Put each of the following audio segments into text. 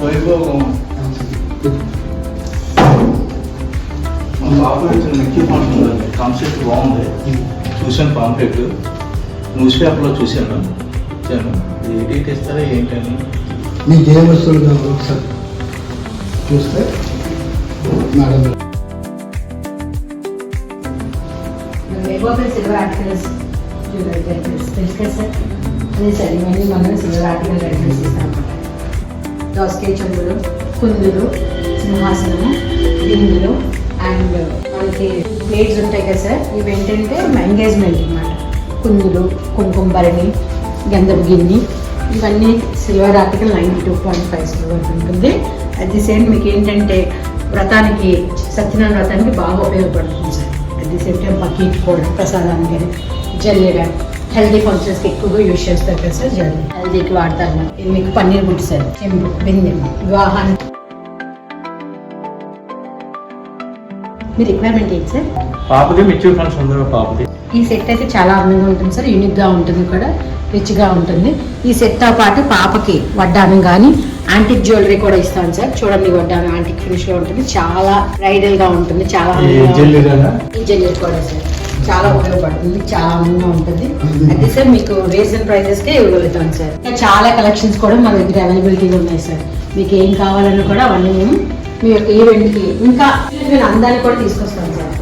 వైభవం మా బాబు వచ్చిన నెక్కి ఫంక్షన్ కాన్సెప్ట్ బాగుంది. చూశాను పాంప్లెట్, న్యూస్ పేపర్లో చూశాను. ఇది ఎడిట్ ఇస్తారా ఏంటని మీకు ఏ వస్తువులు కావాలి ఒకసారి చూస్తే మేడం సిల్వర్ ఆర్టికల్స్ తెలుసు కదా సార్. అదే సార్ ఇవన్నీ మనం సిల్వర్ ఆర్టికల్ రెఫరెన్స్ ఇస్తాం అనమాట. దోసకాయ చెంబులు, కుందులు, సింహాసనము, బిందులు అండ్ మనకి ప్లేట్స్ ఉంటాయి కదా సార్. ఇవి ఏంటంటే ఎంగేజ్మెంట్ అనమాట. కుందులు, కుంకుమ భరణి, గంధపు గిన్నె, ఇవన్నీ సిల్వర్ ఆర్టికల్ 92.5 సిల్వర్ ఉంటుంది. అట్ ది సేమ్ మీకు ఏంటంటే వ్రతానికి, సత్యనారాయణ వ్రతానికి బాగా ఉపయోగపడుతుంది sir. At the same time bucket కూడా ప్రసాదానికి, జల్లెడ హెల్దీ ఫంక్షన్స్కి ఎక్కువగా యూజ్ చేస్తారు కదా సార్. జల్లెడ హెల్దీకి వాడతారు. ఇది మీకు పన్నీర్ గుడ్డు సార్, చెంబు, బిందె, వివాహానికి. మీ రిక్వైర్మెంట్ ఏంటి సార్? పాపది మ్యూచువల్ ఫండ్స్ ఉందా? పాపది ఈ సెట్ అయితే చాలా అందంగా ఉంటుంది సార్. యూనిక్గా ఉంటుంది కూడా, రిచ్గా ఉంటుంది. ఈ సెట్తో పాటు పాపకి వడ్డానం కానీ యాంటిక్ జ్యువెలరీ కూడా ఇస్తాను సార్. చూడండి, వడ్డానం యాంటిక్ ఫినిష్లో ఉంటుంది. చాలా బ్రైడల్గా ఉంటుంది. చాలా ఈ జ్యువెలరీ కూడా సార్ చాలా ఉపయోగపడుతుంది. చాలా అందంగా ఉంటుంది. అయితే సార్ మీకు రీజనబుల్ ప్రైజెస్కే ఇవ్వగలుగుతాను సార్. ఇంకా చాలా కలెక్షన్స్ కూడా మన దగ్గర అవైలబిలిటీగా ఉన్నాయి సార్. మీకు ఏం కావాలన్నా కూడా అవన్నీ మేము మీ యొక్క ఈవెంట్కి ఇంకా నేను అందాన్ని కూడా తీసుకొస్తాను సార్.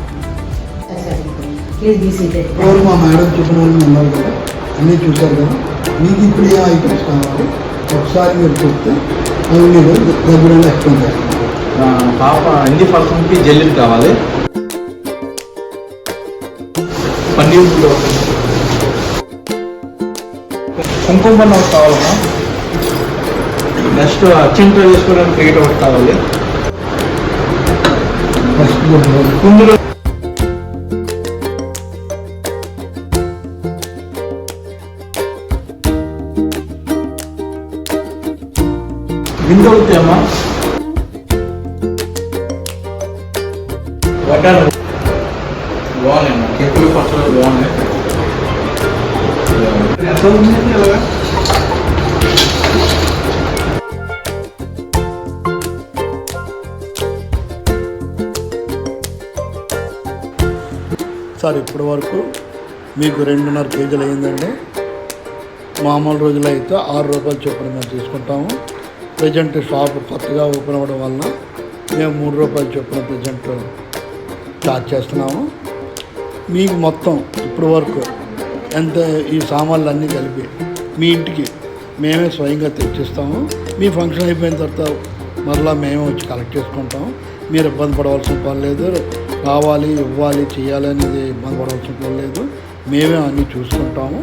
Please be seated. మా మేడం చెప్పిన వాళ్ళు ఉన్నారు కదా, అన్నీ చూశారు కదా. మీకు ఇప్పుడు ఏ ఐటమ్స్ కావాలి ఒకసారి మీరు చెప్తే అవి మీరు దగ్గర ఎక్స్ప్లెయిన్ చేస్తాను. పాప హిందీ ఫంక్షన్కి జల్లెలు కావాలి, పన్నీర్ కుంకుమ బన్న ఒకటి కావాలమ్మా. నెక్స్ట్ అత్యంత చేసుకోవడానికి ప్లేట్ ఒకటి కావాలి. ఫస్ట్ కుందులో బిందు అవుతాయమ్మా. వడ్డాను బాగున్నాయమ్మా, కేకులు పచ్చలు బాగున్నాయి. ఎంత అవుతుంది అలాగా? సార్ ఇప్పటి వరకు మీకు 2.5 కేజీలు అయిందండి. మామూలు రోజులు అయితే 6 రూపాయలు చొప్పున మేము తీసుకుంటాము. ప్రజెంట్ షాప్ కొత్తగా ఓపెన్ అవ్వడం వలన మేము 3 రూపాయలు చొప్పున ప్రజెంట్ చార్జ్ చేస్తున్నాము. మీకు మొత్తం ఇప్పటి వరకు ఎంత ఈ సామాన్లు అన్నీ కలిపి మీ ఇంటికి మేమే స్వయంగా తెచ్చిస్తాము. మీ ఫంక్షన్ అయిపోయిన తర్వాత మరలా మేమే వచ్చి కలెక్ట్ చేసుకుంటాము. మీరు ఇబ్బంది పడవలసిన పని లేదు. కావాలి, ఇవ్వాలి, చేయాలి అనేది ఇబ్బంది పడవలసిన పని లేదు. మేమే అన్నీ చూసుకుంటాము.